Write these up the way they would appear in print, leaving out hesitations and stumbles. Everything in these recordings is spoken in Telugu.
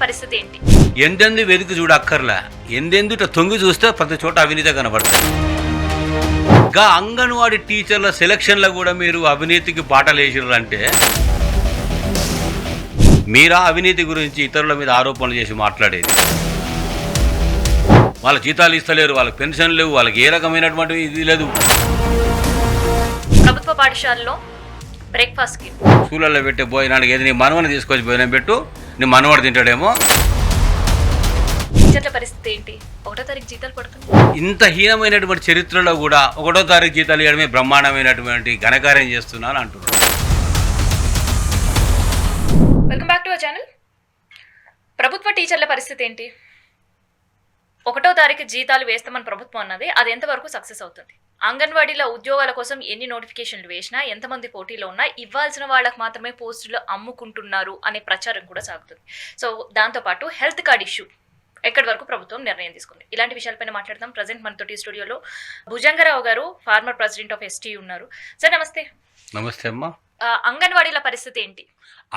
పరిస్థితి ఏంటి? ఎందెందు వెతికి చూడక్కర్లా, ఎందెందు ఇట్లా తొంగి చూస్తే ప్రతి చోట అవినీతి కనబడుతుంది. ఇంకా అంగన్వాడీ టీచర్ల సెలక్షన్లో కూడా మీరు అవినీతికి బాటలు వేసిర్రంటే మీరా అవినీతి గురించి ఇతరుల మీద ఆరోపణలు చేసి మాట్లాడేది? వాళ్ళ జీతాలు ఇస్తలేరు, వాళ్ళకి పెన్షన్ లేవు, వాళ్ళకి ఏ రకమైనటువంటి ఇది లేదు. ప్రభుత్వ పాఠశాలలో బ్రేక్ఫాస్ట్ కి స్కూళ్ళల్లో పెట్టే భోజనానికి ఏది నీ మనవని తీసుకొచ్చి భోజనం పెట్టు, నీ మనవాడు తింటాడేమో. టీచర్ల పరిస్థితి ఏంటి? 1వ తారీఖు జీతాలు పడుతుంది. ఇంత హీనమైనటువంటి చరిత్రలో కూడా 1వ తారీఖు జీతాలు ఇవ్వడమే బ్రహ్మాండమైనటువంటి ఘనకార్యం చేస్తున్నాను అంటున్నాను. Welcome back to our channel. ప్రభుత్వ టీచర్ల పరిస్థితి ఏంటి? 1వ తారీఖు జీతాలు వేస్తామని ప్రభుత్వం అన్నది, అది ఎంతవరకు సక్సెస్ అవుతుంది? అంగన్వాడీల ఉద్యోగాల కోసం ఎన్ని నోటిఫికేషన్లు వేసినా, ఎంతమంది పోటీలో ఉన్నా ఇవ్వాల్సిన వాళ్ళకి మాత్రమే పోస్టులు అమ్ముకుంటున్నారు అనే ప్రచారం కూడా సాగుతుంది. సో దాంతోపాటు హెల్త్ కార్డ్ ఇష్యూ ఎక్కడి వరకు ప్రభుత్వం నిర్ణయం తీసుకుంది? ఇలాంటి విషయాలపైన మాట్లాడదాం. ప్రజెంట్ మనతోటి స్టూడియోలో భుజంగరావు గారు, ఫార్మర్ ప్రెసిడెంట్ ఆఫ్ ST ఉన్నారు. సార్ నమస్తే. నమస్తే అమ్మా. అంగన్వాడీల పరిస్థితి ఏంటి?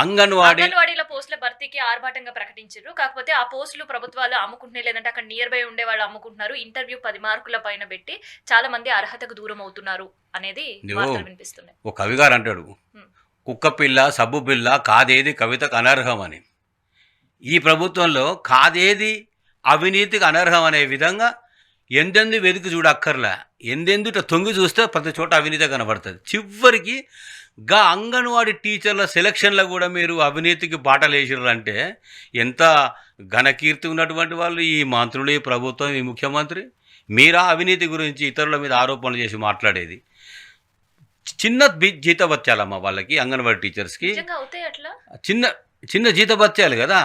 అంగన్వాడీల పోస్టుల భర్తీకి ఆర్భాటంగా ప్రకటించారు. కాకపోతే ఆ పోస్టులు ప్రభుత్వాలు అమ్ముకుంటున్నాయి, లేదంటే అక్కడ నియర్ బై ఉండే వాళ్ళు అమ్ముకుంటున్నారు. ఇంటర్వ్యూ 10 మార్కుల పైన పెట్టి చాలా మంది అర్హతకు దూరం అవుతున్నారు అనేది వార్తలు వినిపిస్తున్నాయి. ఒక కవిగారు అంటాడు, కుక్క పిల్ల సబ్బు పిల్ల కాదేది కవితకు అనర్హం అని. ఈ ప్రభుత్వంలో కాదేది అవినీతికి అనర్హం అనే విధంగా ఎందెందు వెతికి చూడక్కర్లా, ఎందెందు ఇట్లా తొంగి చూస్తే ప్రతి చోట అవినీతి కనబడుతుంది. చివరికి గా అంగన్వాడీ టీచర్ల సెలక్షన్లో కూడా మీరు అవినీతికి బాటలు వేసిర్రంటే ఎంత ఘనకీర్తి ఉన్నటువంటి వాళ్ళు ఈ మంత్రులు, ఈ ప్రభుత్వం, ఈ ముఖ్యమంత్రి. మీరా అవినీతి గురించి ఇతరుల మీద ఆరోపణలు చేసి మాట్లాడేది? చిన్న జీతభత్యాలమ్మా వాళ్ళకి, అంగన్వాడీ టీచర్స్కి చిన్న చిన్న జీతభత్యాలు కదా.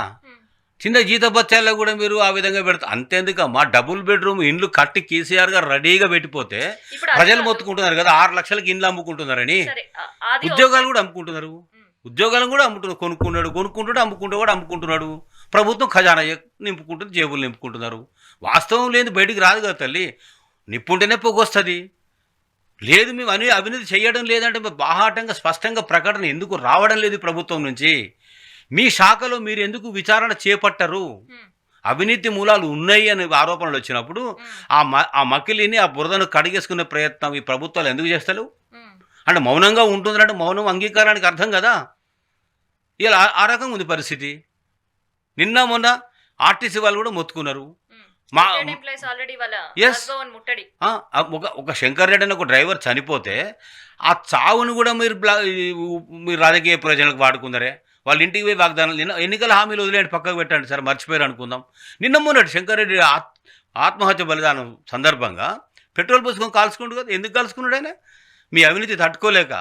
చిన్న జీతభత్యాల్లో కూడా మీరు ఆ విధంగా పెడతారు. అంతేందుకమ్మా, డబుల్ బెడ్రూమ్ ఇండ్లు కట్టి కేసీఆర్ గారు రెడీగా పెట్టిపోతే ప్రజలు మొత్తుకుంటున్నారు కదా, 6 లక్షలకి ఇండ్లు అమ్ముకుంటున్నారని. ఉద్యోగాలు కూడా అమ్ముకుంటున్నారు, ఉద్యోగాలను కూడా కొనుక్కుంటాడు, అమ్ముకుంటున్నాడు. ప్రభుత్వం ఖజానా నింపుకుంటుంది, జేబులు నింపుకుంటున్నారు. వాస్తవం లేదు, బయటికి రాదు కదా తల్లి. నిప్పుంటేనే పొగొస్తుంది. లేదు మేము అవినీతి చేయడం లేదంటే బాహాటంగా స్పష్టంగా ప్రకటన ఎందుకు రావడం లేదు ప్రభుత్వం నుంచి? మీ శాఖలో మీరు ఎందుకు విచారణ చేపట్టరు? అవినీతి మూలాలు ఉన్నాయి అనే ఆరోపణలు వచ్చినప్పుడు ఆ మకిలిని, ఆ బురదను కడిగేసుకునే ప్రయత్నం ఈ ప్రభుత్వాలు ఎందుకు చేస్తారు? అంటే మౌనంగా ఉంటుందంటే మౌనం అంగీకారానికి అర్థం కదా. ఇలా ఆ రకంగా ఉంది పరిస్థితి. నిన్న మొన్న ఆర్టీసీ వాళ్ళు కూడా మొత్తుకున్నారు. ఒక శంకర్ రెడ్డి అని ఒక డ్రైవర్ చనిపోతే ఆ చావును కూడా మీరు రాజకీయ ప్రయోజనాలకు వాడుకున్నారే. వాళ్ళ ఇంటికి పోయి వాగ్దానాలు, నిన్న ఎన్నికల హామీలు వదిలేండి, పక్కకు పెట్టండి సార్, మర్చిపోయారు అనుకుందాం. నిన్న మొన్నటి శంకర్ రెడ్డి ఆత్మహత్య బలిదానం సందర్భంగా పెట్రోల్ పోసుకొని కాల్చుకుంటు కదా. ఎందుకు కాల్చుకున్నాడు ఆయన? మీ అవినీతి తట్టుకోలేక.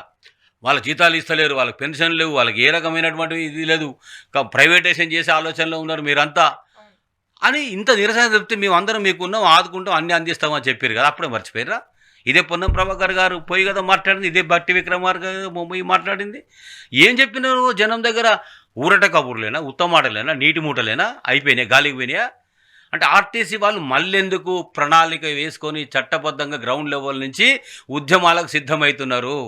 వాళ్ళ జీతాలు ఇస్తలేరు, వాళ్ళకి పెన్షన్ లేవు, వాళ్ళకి ఏ రకమైనటువంటి ఇది లేదు, ప్రైవేటైజేషన్ చేసే ఆలోచనలో ఉన్నారు మీరంతా అని ఇంత నిరసన చెప్తే మేమందరం మీకున్నాం, ఆదుకుంటాం, అన్నీ అందిస్తామని చెప్పారు కదా. అప్పుడే మర్చిపోయారా? ఇదే పొన్నం ప్రభాకర్ గారు పోయి కదా మాట్లాడింది, ఇదే బట్టి విక్రమార్క పోయి మాట్లాడింది. ఏం చెప్పినారు? జనం దగ్గర ఊరట కబుర్లేనా, ఉత్తమాటలేనా, నీటి మూటలేనా, అయిపోయినాయి, గాలికి పోయినాయా? అంటే ఆర్టీసీ వాళ్ళు మళ్ళెందుకు ప్రణాళిక వేసుకొని చట్టబద్ధంగా గ్రౌండ్ లెవెల్ నుంచి ఉద్యమాలకు సిద్ధమవుతున్నారు?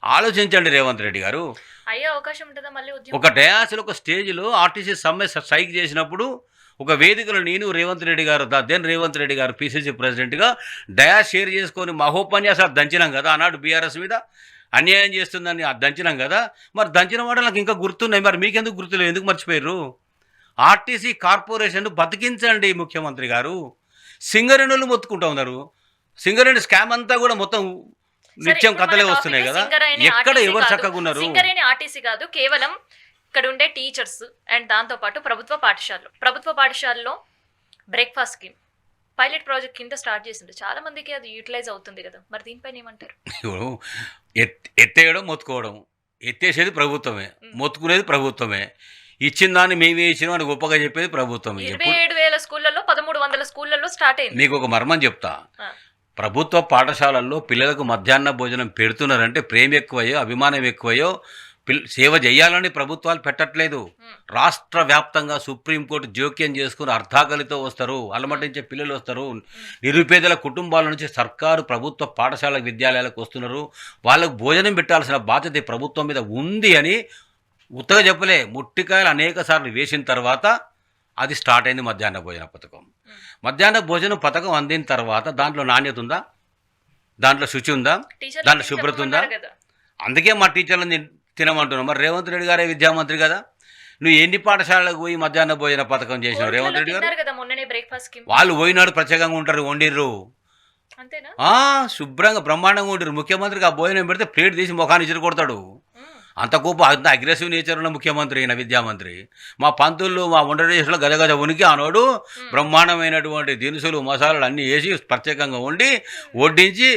ఆలోచించండి రేవంత్ రెడ్డి గారు. అయ్యే అవకాశం ఉంటుందా మళ్ళీ? ఒక డయాస్లో ఒక స్టేజ్లో ఆర్టీసీ సమ్మె స్ట్రైక్ చేసినప్పుడు ఒక వేదికలో నేను రేవంత్ రెడ్డి గారు, రేవంత్ రెడ్డి గారు PCC ప్రెసిడెంట్గా డయాస్ షేర్ చేసుకొని మహోపన్యాసాలు దంచినాం కదా. ఆనాడు బీఆర్ఎస్ మీద అన్యాయం చేస్తుందని దంచినాం కదా. మరి దంచిన మాట నాకు ఇంకా గుర్తున్నాయి, మరి మీకెందుకు గుర్తులేవు? ఎందుకు మర్చిపోయారు? ఆర్టీసీ కార్పొరేషన్ బతికించండి ముఖ్యమంత్రి గారు. సింగరేణులు మొత్తుకుంటూ ఉన్నారు. సింగరేణి స్కామ్ అంతా కూడా మొత్తం నిత్యం కథలే వస్తున్నాయి కదా. ఎక్కడ ఎవరు చక్కగా ఉన్నారు? సింగరేణి ఆర్టీసీ కాదు, కేవలం ఇక్కడ ఉండే టీచర్స్ అండ్ దాంతోపాటు ప్రభుత్వ పాఠశాలలో బ్రేక్ఫాస్ట్ స్కీమ్ పైలట్ ప్రాజెక్ట్ కింద స్టార్ట్ చేసిండ్రు. చాలా మందికి అది యూటిలైజ్ అవుతుంది కదా. మరి దీనిపైన ఏమంటారు? ఎత్తేయడం, మొత్తుకోవడం. ఎత్తేసేది ప్రభుత్వమే, మొత్తుకునేది ప్రభుత్వమే. ఇచ్చిన దాన్ని మేమే ఇచ్చినాం అని గొప్పగా చెప్పేది ప్రభుత్వమే. 27,000 స్కూళ్ళల్లో 1300 స్కూళ్ళల్లో స్టార్ట్ అయింది. మీకు ఒక మర్మం చెప్తా. ప్రభుత్వ పాఠశాలల్లో పిల్లలకు మధ్యాహ్న భోజనం పెడుతున్నారంటే ప్రేమ ఎక్కువయో, అభిమానం ఎక్కువయో, సేవ చేయాలని ప్రభుత్వాలు పెట్టట్లేదు. రాష్ట్ర వ్యాప్తంగా సుప్రీంకోర్టు జోక్యం చేసుకుని అర్ధాకలితో వస్తారు, అలమటించే పిల్లలు వస్తారు, నిరుపేదల కుటుంబాల నుంచి సర్కారు ప్రభుత్వ పాఠశాల విద్యాలయాలకు వస్తున్నారు. వాళ్ళకు భోజనం పెట్టాల్సిన బాధ్యత ప్రభుత్వం మీద ఉంది అని ఉత్తగా చెప్పలే. ముట్టికాయలు అనేక సార్లు వేసిన తర్వాత అది స్టార్ట్ అయింది మధ్యాహ్న భోజన పథకం. మధ్యాహ్న భోజన పథకం అందిన తర్వాత దాంట్లో నాణ్యత ఉందా, దాంట్లో శుచి ఉందా, దాంట్లో శుభ్రత ఉందా? అందుకే మా టీచర్లను తినమంటున్నాం. మరి రేవంత్ రెడ్డి గారే విద్యామంత్రి కదా, నువ్వు ఎన్ని పాఠశాలకు పోయి మధ్యాహ్న భోజన పథకం చేసినావు రేవంత్ రెడ్డి గారు? వాళ్ళు పోయినాడు ప్రత్యేకంగా ఉంటారు, వండిర్రు, శుభ్రంగా బ్రహ్మాండంగా ఉంటారు. ముఖ్యమంత్రికి ఆ భోజనం పెడితే ప్లేట్ తీసి ముఖాన్ని ఇచ్చి కొడతాడు. అంత కోపం, అంత అగ్రెసివ్ నేచర్ ఉన్న ముఖ్యమంత్రి అయిన విద్యామంత్రి. మా పంతుల్లో మా వండరేసులో గదగద ఉనికి ఆనోడు బ్రహ్మాండమైనటువంటి దినుసులు మసాలాలు అన్నీ వేసి ప్రత్యేకంగా వండి వడ్డించి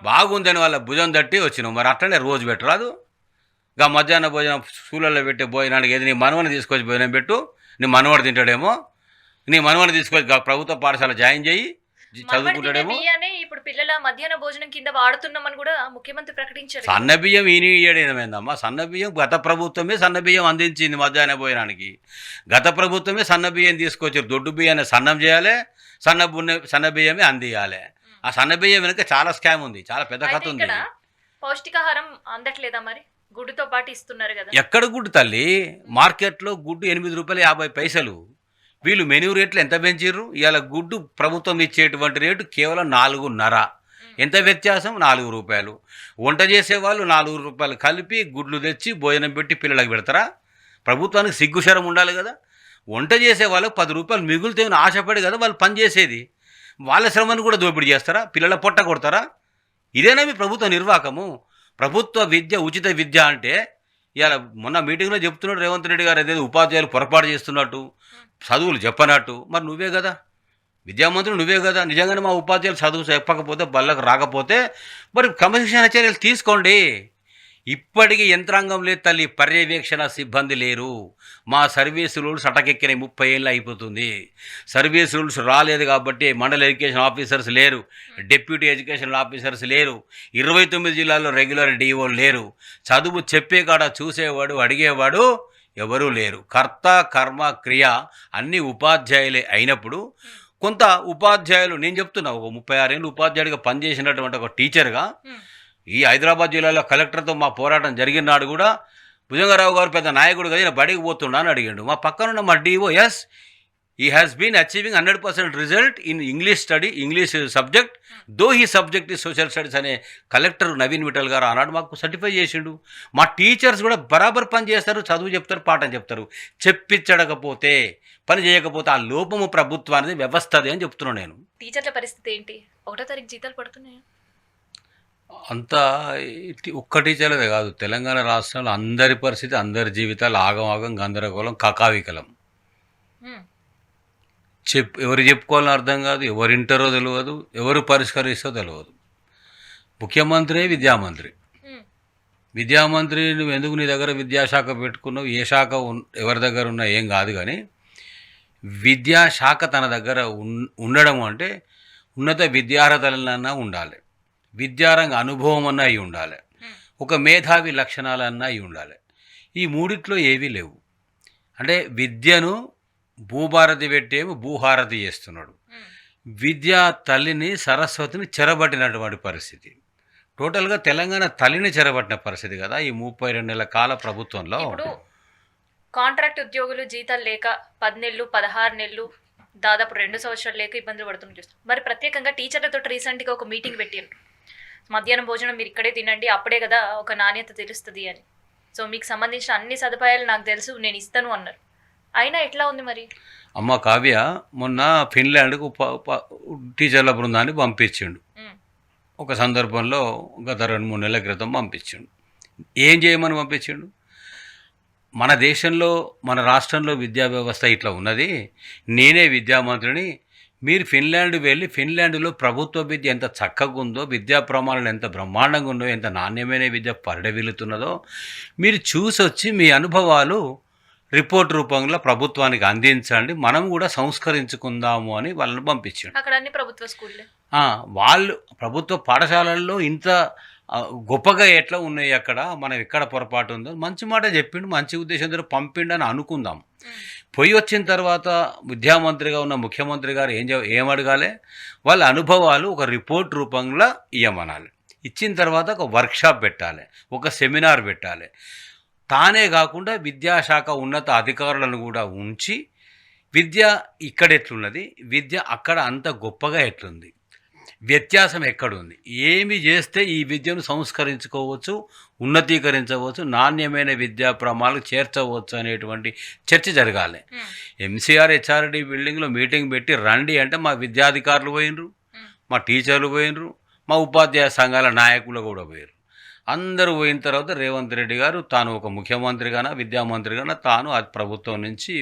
బాగుందని వాళ్ళ భుజం తట్టి వచ్చినాం. మరి అట్లనే రోజు పెట్టరాదు? ఇంకా మధ్యాహ్న భోజనం స్కూళ్ళల్లో పెట్టే భోజనానికి ఏది నీ మనవని తీసుకొచ్చి భోజనం పెట్టు, నీ మనవాడు తింటాడేమో, నీ మనవని తీసుకొచ్చి ప్రభుత్వ పాఠశాల జాయిన్ చేయి, చదువుకుంటాడేమో. ఇప్పుడు పిల్లల మధ్యాహ్న భోజనం కింద వాడుతున్నామని కూడా ముఖ్యమంత్రి ప్రకటించారు. సన్న బియ్యం ఈయడమేందమ్మా? సన్న బియ్యం గత ప్రభుత్వమే సన్న బియ్యం అందించింది మధ్యాహ్న భోజనానికి. గత ప్రభుత్వమే సన్న బియ్యం తీసుకొచ్చారు. దొడ్డు బియ్యాన్ని సన్నం చేయాలి, సన్న బియ్యమే అందియాలి. ఆ సన్న బియ్యం వెనుక చాలా స్కామ్ ఉంది, చాలా పెద్ద కథ ఉంది. పౌష్టికాహారం అందట్లేదా? మరి గుడ్డుతో పాటు ఇస్తున్నారు కదా. ఎక్కడ గుడ్డు తల్లి? మార్కెట్లో గుడ్డు ₹8.50. వీళ్ళు మెనూ రేట్లు ఎంత పెంచారు? ఇవాళ గుడ్డు ప్రభుత్వం ఇచ్చేటువంటి రేటు కేవలం 4.5. ఎంత వ్యత్యాసం? ₹4. వంట చేసేవాళ్ళు ₹4 కలిపి గుడ్లు తెచ్చి భోజనం పెట్టి పిల్లలకు పెడతారా? ప్రభుత్వానికి సిగ్గుశరం ఉండాలి కదా. వంట చేసే వాళ్ళకి ₹10 మిగులుతే ఆశపడి కదా వాళ్ళు పని చేసేది. వాళ్ళ శ్రమను కూడా దోపిడీ చేస్తారా? పిల్లల పొట్ట కొడతారా? ఇదేనా మీ ప్రభుత్వ నిర్వాహకము? ప్రభుత్వ విద్య ఉచిత విద్య అంటే ఇవాళ మొన్న మీటింగ్లో చెప్తున్నాడు రేవంత్ రెడ్డి గారు, అదేదో ఉపాధ్యాయులు పొరపాటు చేస్తున్నట్టు, చదువులు చెప్పనట్టు. మరి నువ్వే కదా విద్యామంత్రి, నువ్వే కదా. నిజంగానే మా ఉపాధ్యాయులు చదువు చెప్పకపోతే, బళ్ళకు రాకపోతే మరి క్రమశిక్షణ చర్యలు తీసుకోండి. ఇప్పటికీ యంత్రాంగం లేదు తల్లి, పర్యవేక్షణ సిబ్బంది లేరు. మా సర్వీస్ రూల్స్ అటకెక్కిన 30 ఏళ్ళు అయిపోతుంది. సర్వీస్ రూల్స్ రాలేదు కాబట్టి మండల ఎడ్యుకేషన్ ఆఫీసర్స్ లేరు, డిప్యూటీ ఎడ్యుకేషన్ ఆఫీసర్స్ లేరు, 29 జిల్లాల్లో రెగ్యులర్ డిఓలు లేరు. చదువు చెప్పే కాడ చూసేవాడు అడిగేవాడు ఎవరూ లేరు. కర్త కర్మ క్రియ అన్నీ ఉపాధ్యాయులే అయినప్పుడు కొంత ఉపాధ్యాయులు, నేను చెప్తున్నా, ఒక 36 ఏళ్ళు ఉపాధ్యాయుడిగా పనిచేసినటువంటి ఒక టీచర్గా ఈ హైదరాబాద్ జిల్లాలో కలెక్టర్తో మా పోరాటం జరిగిన నాడు కూడా భుజంగరావు గారు పెద్ద నాయకుడు కదా, బడికి పోతున్నా అని అడిగాడు. మా పక్కనున్న మా DO, yes he has been achieving 100% result in English subject, though his subject is social studies అనే కలెక్టర్ నవీన్ విఠల్ గారు ఆనాడు మాకు సర్టిఫై చేసిండు. మా టీచర్స్ కూడా బరాబర్ పని చేస్తారు, చదువు చెప్తారు, పాఠం చెప్తారు. చెప్పించడకపోతే, పని చేయకపోతే ఆ లోపము ప్రభుత్వానికి వ్యవస్థది అని చెప్తున్నాను నేను. టీచర్ల పరిస్థితి ఏంటి? 1వ తారీఖు జీతాలు పడుతున్నాయా? అంతా ఒక్క టీచర్లదే కాదు, తెలంగాణ రాష్ట్రంలో అందరి పరిస్థితి, అందరి జీవితాలు ఆగం గందరగోళం, కకావికలం. ఎవరు చెప్పుకోవాలని అర్థం కాదు, ఎవరు వింటారో తెలియదు, ఎవరు పరిష్కరిస్తో తెలియదు. ముఖ్యమంత్రి విద్యామంత్రి నువ్వు ఎందుకు నీ దగ్గర విద్యాశాఖ పెట్టుకున్నావు? ఏ శాఖ ఎవరి దగ్గర ఉన్నా ఏం కాదు, కానీ విద్యాశాఖ తన దగ్గర ఉండడం అంటే ఉన్నత విద్యార్హతలన్నా ఉండాలి, విద్యారంగ అనుభవం అన్నా అయి ఉండాలి, ఒక మేధావి లక్షణాలన్నా అయి ఉండాలి. ఈ మూడిట్లో ఏవీ లేవు. అంటే విద్యను భూభారతి పెట్టేమో భూహారతి చేస్తున్నాడు. విద్యా తల్లిని, సరస్వతిని చెరబట్టినటువంటి పరిస్థితి. టోటల్గా తెలంగాణ తల్లిని చెరబట్టిన పరిస్థితి కదా ఈ 32 నెలల కాల ప్రభుత్వంలో. ఇప్పుడు కాంట్రాక్ట్ ఉద్యోగులు జీతాలు లేక 10 నెలలు 16 నెలలు దాదాపు 2 సంవత్సరాలు లేక ఇబ్బందులు పడుతున్న చూస్తాం. మరి ప్రత్యేకంగా టీచర్లతో రీసెంట్గా ఒక మీటింగ్ పెట్టిండ్రు. మధ్యాహ్నం భోజనం మీరు ఇక్కడే తినండి, అప్పుడే కదా ఒక నాణ్యత తెలుస్తుంది అని. సో మీకు సంబంధించిన అన్ని సదుపాయాలు నాకు తెలుసు, నేను ఇస్తాను అన్నారు. అయినా ఎట్లా ఉంది మరి? అమ్మ కావ్య మొన్న ఫిన్లాండ్కు టీచర్ల బృందాన్ని పంపించిండు. ఒక సందర్భంలో గత 2-3 నెలల క్రితం పంపించిండు. ఏం చేయమని పంపించిండు? మన దేశంలో, మన రాష్ట్రంలో విద్యా వ్యవస్థ ఇట్లా ఉన్నది, నేనే విద్యామంత్రిని, మీరు ఫిన్లాండ్ వెళ్ళి ఫిన్లాండ్లో ప్రభుత్వ విద్య ఎంత చక్కగా ఉందో, విద్యా ప్రమాణాలు ఎంత బ్రహ్మాండంగా ఉందో, ఎంత నాణ్యమైన విద్య పరిడవిల్లుతున్నదో మీరు చూసొచ్చి మీ అనుభవాలు రిపోర్ట్ రూపంలో ప్రభుత్వానికి అందించండి, మనం కూడా సంస్కరించుకుందాము అని వాళ్ళని పంపించాడు. అక్కడ అన్ని ప్రభుత్వ స్కూళ్ళే, వాళ్ళు ప్రభుత్వ పాఠశాలల్లో ఇంత గొప్పగా ఎట్లా ఉన్నాయి, అక్కడ మనం ఎక్కడ పొరపాటు ఉందో మంచి మాట చెప్పిండు, మంచి ఉద్దేశంతో పంపిండు అని అనుకుందాం. పోయి వచ్చిన తర్వాత విద్యామంత్రిగా ఉన్న ముఖ్యమంత్రి గారు ఏం అడగాలి? వాళ్ళ అనుభవాలు ఒక రిపోర్ట్ రూపంలో ఇవ్వమనాలి. ఇచ్చిన తర్వాత ఒక వర్క్షాప్ పెట్టాలి, ఒక సెమినార్ పెట్టాలి. తానే కాకుండా విద్యాశాఖ ఉన్నత అధికారులను కూడా ఉంచి విద్య ఇక్కడ ఎట్లున్నది, విద్య అక్కడ అంత గొప్పగా ఎట్లుంది, వ్యత్యాసం ఎక్కడుంది, ఏమి చేస్తే ఈ విద్యను సంస్కరించుకోవచ్చు, ఉన్నతీకరించవచ్చు, నాణ్యమైన విద్యా ప్రమాణాలు చేర్చవచ్చు అనేటువంటి చర్చ జరగాలి. ఎంసీఆర్ హెచ్ఆర్డి బిల్డింగ్లో మీటింగ్ పెట్టి రండి అంటే మా విద్యాధికారులు పోయినరు, మా టీచర్లు పోయినరు, మా ఉపాధ్యాయ సంఘాల నాయకులు కూడా పోయారు. అందరూ పోయిన తర్వాత రేవంత్ రెడ్డి గారు తాను ఒక ముఖ్యమంత్రిగానా విద్యామంత్రిగానా తాను ఆ ప్రభుత్వం నుంచి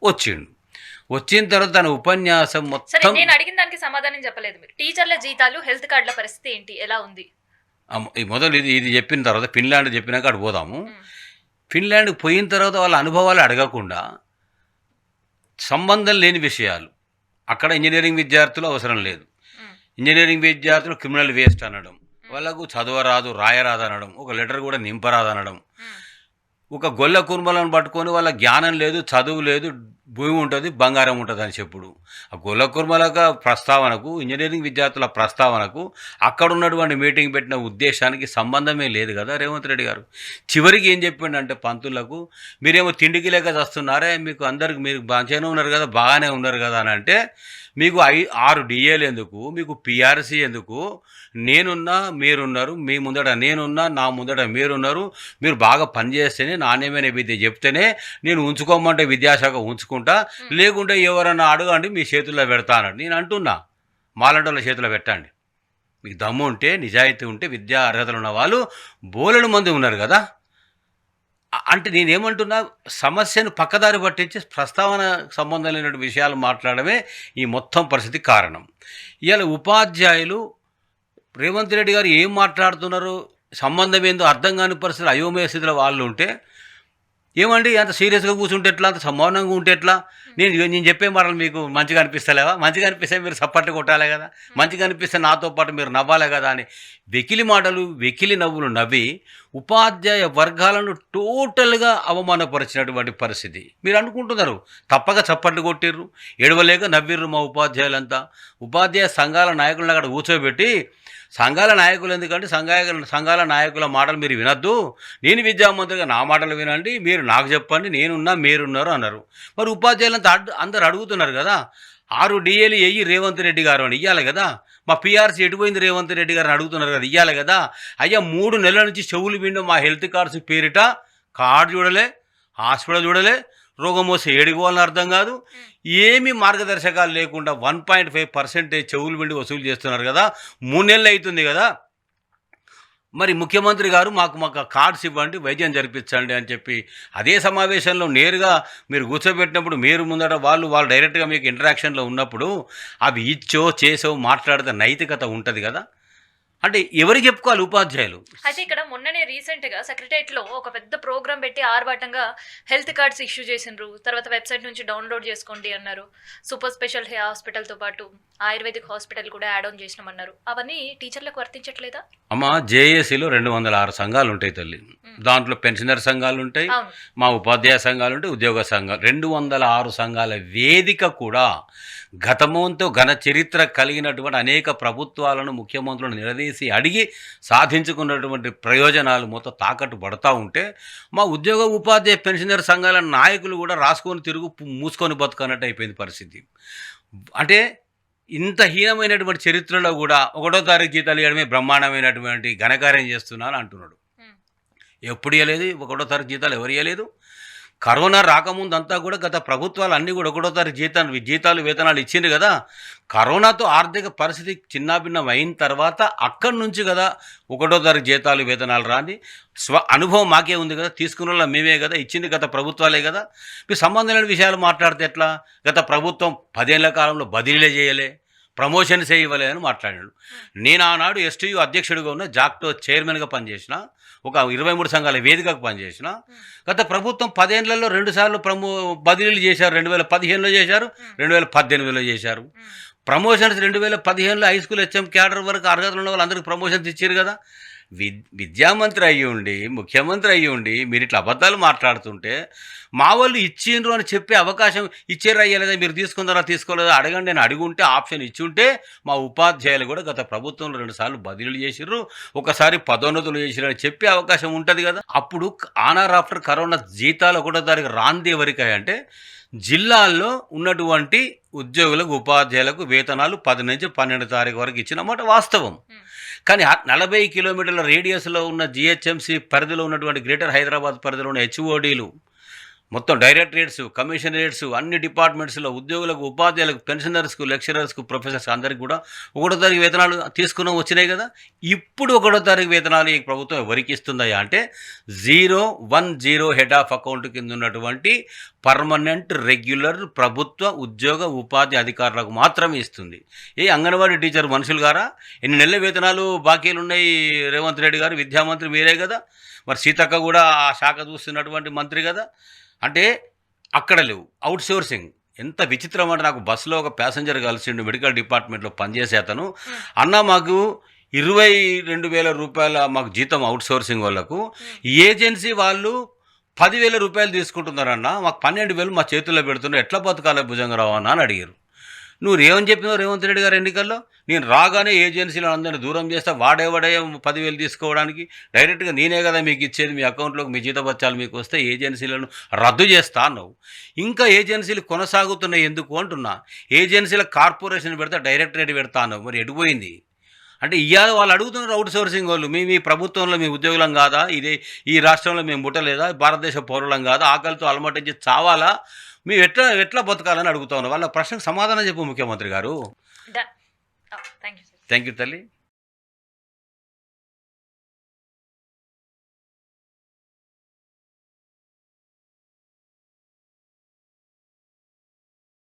వచ్చిండు. వచ్చిన తర్వాత తన ఉపన్యాసం సరే, మొత్తం నేను అడిగిన దానికి సమాధానం చెప్పలేదు మీరు. టీచర్ల జీతాలు, హెల్త్ కార్డుల పరిస్థితి ఏంటి, ఎలా ఉంది? ఈ మొదలు ఇది చెప్పిన తర్వాత ఫిన్లాండ్ చెప్పినాక అటు పోదాము. ఫిన్లాండ్కి పోయిన తర్వాత వాళ్ళ అనుభవాలు అడగకుండా సంబంధం లేని విషయాలు, అక్కడ ఇంజనీరింగ్ విద్యార్థులు అవసరం లేదు, ఇంజనీరింగ్ విద్యార్థులు క్రిమినల్ వేస్ట్ అనడం, వాళ్ళకు చదవరాదు రాయరాదు అనడం, ఒక లెటర్ కూడా నింపరాదు అనడం, ఒక గొల్ల కుర్మలను పట్టుకొని వాళ్ళ జ్ఞానం లేదు, చదువు లేదు, భూమి ఉంటుంది, బంగారం ఉంటుంది అని చెప్పుడు. ఆ గొల్ల కుర్మల ప్రస్తావనకు, ఇంజనీరింగ్ విద్యార్థుల ప్రస్తావనకు అక్కడ ఉన్నటువంటి మీటింగ్ పెట్టిన ఉద్దేశానికి సంబంధమే లేదు కదా రేవంత్ రెడ్డి గారు. చివరికి ఏం చెప్పిండంటే పంతులకు, మీరేమో తిండికి లేక చస్తున్నారే, మీకు అందరికి మీరు మంచిగానే ఉన్నారు కదా, బాగానే ఉన్నారు కదా అని అంటే, మీకు 6 డిఏలు ఎందుకు, మీకు పిఆర్సీ ఎందుకు, నేనున్నా మీరున్నారు, మీ ముందట నేనున్నా నా ముందట మీరున్నారు, మీరు బాగా పనిచేస్తేనే నాణ్యమైన విద్య చెప్తేనే నేను ఉంచుకోమంటే విద్యాశాఖ ఉంచుకుంటా, లేకుంటే ఎవరన్నా అడగండి మీ చేతుల్లో పెడతా అన్నాడు. నేను అంటున్నా మాలంటోళ్ళ చేతిలో పెట్టండి, మీకు దమ్ము ఉంటే నిజాయితీ ఉంటే విద్యా అర్హతలు ఉన్న వాళ్ళు బోలెడు మంది ఉన్నారు కదా. అంటే నేనేమంటున్నా, సమస్యను పక్కదారి పట్టించి ప్రస్తావన సంబంధం లేనటువంటి విషయాలు మాట్లాడమే ఈ మొత్తం పరిస్థితి కారణం. ఇవాళ ఉపాధ్యాయులు రేవంత్ రెడ్డి గారు ఏం మాట్లాడుతున్నారో సంబంధం ఏందో అర్థం కాని పరిస్థితులు, అయోమయ స్థితిలో వాళ్ళు ఉంటే, ఏమండి అంత సీరియస్గా కూర్చుంటే ఎట్లా, అంత మౌనంగా ఉంటే ఎట్లా? నేను చెప్పే మాటలు మీకు మంచిగా అనిపిస్తలేవా? మంచిగా అనిపిస్తే మీరు సప్పట్లు కొట్టాలే కదా, మంచిగా అనిపిస్తే నాతో పాటు మీరు నవ్వాలే కదా అని వెకిలి మాటలు, వెకిలి నవ్వులు నవ్వి ఉపాధ్యాయ వర్గాలను టోటల్గా అవమానపరిచినటువంటి పరిస్థితి. మీరు అనుకుంటున్నారు తప్పక చప్పట్లు కొట్టిర్రు, ఎడవలేక నవ్విర్రు మా ఉపాధ్యాయులంతా. ఉపాధ్యాయ సంఘాల నాయకులను అక్కడ కూర్చోబెట్టి, సంఘాల నాయకులు ఎందుకంటే సంఘాల నాయకుల మాటలు మీరు వినొద్దు, నేను విద్యామంత్రిగా నా మాటలు వినండి, మీరు నాకు చెప్పండి, నేనున్నా మీరున్నారు అన్నారు. మరి ఉపాధ్యాయులంతా అందరు అడుగుతున్నారు కదా, 6 డిఏలు వెయ్యి రేవంత్ రెడ్డి గారు అని ఇవ్వాలి కదా, మా పిఆర్సీ ఎటుపోయింది రేవంత్ రెడ్డి గారు అని అడుగుతున్నారు కదా, ఇవ్వాలి కదా. అయ్యా 3 నెలల నుంచి చెవులు విండు మా హెల్త్ కార్డ్స్ పేరిట కార్డు చూడలే, హాస్పిటల్ చూడలే, రోగం వస్తే ఏడిపోవాలని అర్థం కాదు, ఏమీ మార్గదర్శకాలు లేకుండా 1.5% చెవులు విండి వసూలు చేస్తున్నారు కదా. 3 నెలలు అవుతుంది కదా. మరి ముఖ్యమంత్రి గారు మాకు కార్డ్స్ ఇవ్వండి, వైద్యం జరిపించండి అని చెప్పి అదే సమావేశంలో నేరుగా మీరు కూర్చోబెట్టినప్పుడు, మీరు ముందట వాళ్ళు డైరెక్ట్గా మీకు ఇంటరాక్షన్లో ఉన్నప్పుడు అవి ఇచ్చో చేసో మాట్లాడితే నైతికత ఉంటుంది కదా. అంటే ఎవరికి చెప్పుకోవాలి ఉపాధ్యాయులు? అయితే ఇక్కడ మొన్ననే రీసెంట్ గా సెక్రటరియట్ లో ఒక పెద్ద ప్రోగ్రామ్ పెట్టి ఆర్భాటంగా హెల్త్ కార్డ్స్ ఇష్యూ చేసిండ్రు. తర్వాత వెబ్సైట్ నుంచి డౌన్లోడ్ చేసుకోండి అన్నారు. సూపర్ స్పెషల్ హాస్పిటల్ తో పాటు ఆయుర్వేదిక్ హాస్పిటల్ కూడా యాడ్ ఆన్ చేసినామన్నారు. అవన్నీ టీచర్లకు వర్తించట్లేదా? అమ్మ, జేఏసీలో 206 సంఘాలు ఉంటాయి తల్లి. దాంట్లో పెన్షనర్ సంఘాలు ఉంటాయి, మా ఉపాధ్యాయ సంఘాలు ఉంటాయి, ఉద్యోగ సంఘాలు, 206 సంఘాల వేదిక కూడా గతమంతో ఘన చరిత్ర కలిగినటువంటి అనేక ప్రభుత్వాలను, ముఖ్యమంత్రులను నిలదీసి అడిగి సాధించుకున్నటువంటి ప్రయోజనాలు మొత్తం తాకట్టు పడతా ఉంటే, మా ఉద్యోగ ఉపాధ్యాయ పెన్షనర్ సంఘాల నాయకులు కూడా రాసుకొని మూసుకొని బతుకన్నట్టు అయిపోయింది పరిస్థితి. అంటే ఇంత హీనమైనటువంటి చరిత్రలో కూడా 1వ తారీఖు జీతాలు ఇవ్వడమే బ్రహ్మాండమైనటువంటి ఘనకార్యం చేస్తున్నాను అంటున్నాడు. ఎప్పుడు ఇవ్వలేదు 1వ తారీఖు జీతాలు, ఎవరు ఇవ్వలేదు. కరోనా రాకముందు అంతా కూడా గత ప్రభుత్వాలు అన్నీ కూడా 1వ తారీఖు జీతాలు వేతనాలు ఇచ్చిండ్రు కదా. కరోనాతో ఆర్థిక పరిస్థితి చిన్నాభిన్నం అయిన తర్వాత అక్కడి నుంచి కదా 1వ తారీఖు జీతాలు వేతనాలు రాని అనుభవం మాకే ఉంది కదా, తీసుకున్న వాళ్ళ మేమే కదా, ఇచ్చింది గత ప్రభుత్వాలే కదా. మీరు సంబంధం లేని విషయాలు మాట్లాడితే ఎట్లా? గత ప్రభుత్వం 10 ఏళ్ల కాలంలో బదిలీలే చేయలే, ప్రమోషన్స్ ఇవ్వలే అని మాట్లాడాడు. నేను ఆనాడు ఎస్టీయూ అధ్యక్షుడిగా ఉన్న జాక్టో చైర్మన్గా పనిచేసిన, ఒక 23 సంఘాల వేదికకు పనిచేసిన. గత ప్రభుత్వం 10 ఏళ్లలో 2 సార్లు బదిలీలు చేశారు. 2015లో చేశారు, 2018లో చేశారు. ప్రమోషన్స్ 2015లో హై స్కూల్ హెచ్ఎం క్యాడర్ వరకు అర్హతలు ఉన్న వాళ్ళందరికీ ప్రమోషన్స్ ఇచ్చారు కదా. విద్యామంత్రి అయ్యి ఉండి, ముఖ్యమంత్రి అయ్యి ఉండి మీరు ఇట్లా అబద్ధాలు మాట్లాడుతుంటే, మా వాళ్ళు ఇచ్చిండ్రు అని చెప్పే అవకాశం ఇచ్చారు అయ్యలేదా, మీరు తీసుకుందారా తీసుకోలేదా అడగండి అని అడుగుంటే, ఆప్షన్ ఇచ్చుంటే మా ఉపాధ్యాయులు కూడా గత ప్రభుత్వంలో 2 సార్లు బదిలీలు చేసిర్రు, ఒకసారి పదోన్నతులు చేసిర్రు అని చెప్పే అవకాశం ఉంటుంది కదా. అప్పుడు ఆన్ ఆర్ ఆఫ్టర్ కరోనా జీతాలు 1వ తారీఖు రాంది ఎవరికాయ అంటే జిల్లాల్లో ఉన్నటువంటి ఉద్యోగులకు ఉపాధ్యాయులకు వేతనాలు 10 నుంచి 12 తారీఖు వరకు ఇచ్చినమాట వాస్తవం. కానీ 40 కిలోమీటర్ల రేడియస్లో ఉన్న జిహెచ్ఎంసీ పరిధిలో ఉన్నటువంటి గ్రేటర్ హైదరాబాద్ పరిధిలో ఉన్న హెచ్ఓడీలు మొత్తం డైరెక్టరేట్స్, కమిషనరేట్స్, అన్ని డిపార్ట్మెంట్స్లో ఉద్యోగులకు, ఉపాధ్యాయులకు, పెన్షనర్స్కు, లెక్చరర్స్కు, ప్రొఫెసర్స్ అందరికీ కూడా 1వ తారీఖు వేతనాలు వచ్చినాయి కదా. ఇప్పుడు 1వ తారీఖు వేతనాలు ఈ ప్రభుత్వం ఎవరికి ఇస్తుందా అంటే 010 హెడ్ ఆఫ్ అకౌంట్ కింద ఉన్నటువంటి పర్మనెంట్ రెగ్యులర్ ప్రభుత్వ ఉద్యోగ ఉపాధి అధికారులకు మాత్రమే ఇస్తుంది. అంగన్వాడీ టీచర్ మనుషులు గారా? ఎన్ని నెలల వేతనాలు బాకీలు ఉన్నాయి రేవంత్ రెడ్డి గారు? విద్యామంత్రి మీరే కదా. మరి సీతక్క కూడా ఆ శాఖ చూస్తున్నటువంటి మంత్రి కదా. అంటే అక్కడ లేవు. అవుట్ సోర్సింగ్ ఎంత విచిత్రం అంటే, నాకు బస్సులో ఒక ప్యాసింజర్ కలిసిండు, మెడికల్ డిపార్ట్మెంట్లో పనిచేసే అతను. అన్న మాకు 22,000 రూపాయల మాకు జీతం అవుట్ సోర్సింగ్ వాళ్ళకు, ఏజెన్సీ వాళ్ళు 10,000 రూపాయలు తీసుకుంటున్నారన్న, మాకు 12,000 మా చేతుల్లో పెడుతున్నారు, ఎట్లా బతకాలి భుజంగరావు అన్న అని అడిగారు. నువ్వు ఏమని చెప్పినావు రేవంత్ రెడ్డి గారు ఎన్నికల్లో? నేను రాగానే ఏజెన్సీలను అందరినీ దూరం చేస్తా, వాడేవాడే 10,000 తీసుకోవడానికి, డైరెక్ట్గా నేనే కదా మీకు ఇచ్చేది, మీ అకౌంట్లోకి మీ జీతబత్యాలు మీకు వస్తే ఏజెన్సీలను రద్దు చేస్తా అన్నావు. ఇంకా ఏజెన్సీలు కొనసాగుతున్నాయి ఎందుకు అంటున్నా. ఏజెన్సీల కార్పొరేషన్ పెడతా, డైరెక్టరేట్ పెడతా అన్నావు. మరి ఎడిపోయింది అంటే ఇవాళ వాళ్ళు అడుగుతున్నారు అవుట్ సోర్సింగ్ వాళ్ళు, మీ ప్రభుత్వంలో మీ ఉద్యోగులం కాదా? ఈ రాష్ట్రంలో మేము పుట్టలేదా? భారతదేశ పౌరులం కాదా? ఆకలితో అలమటించి చావాలా? మేము ఎట్లా బతకాలని అడుగుతా ఉన్నాం. వాళ్ళ ప్రశ్నకు సమాధానం చెప్పు ముఖ్యమంత్రి గారు. Done. Oh, thank you, sir. Thank you తల్లి.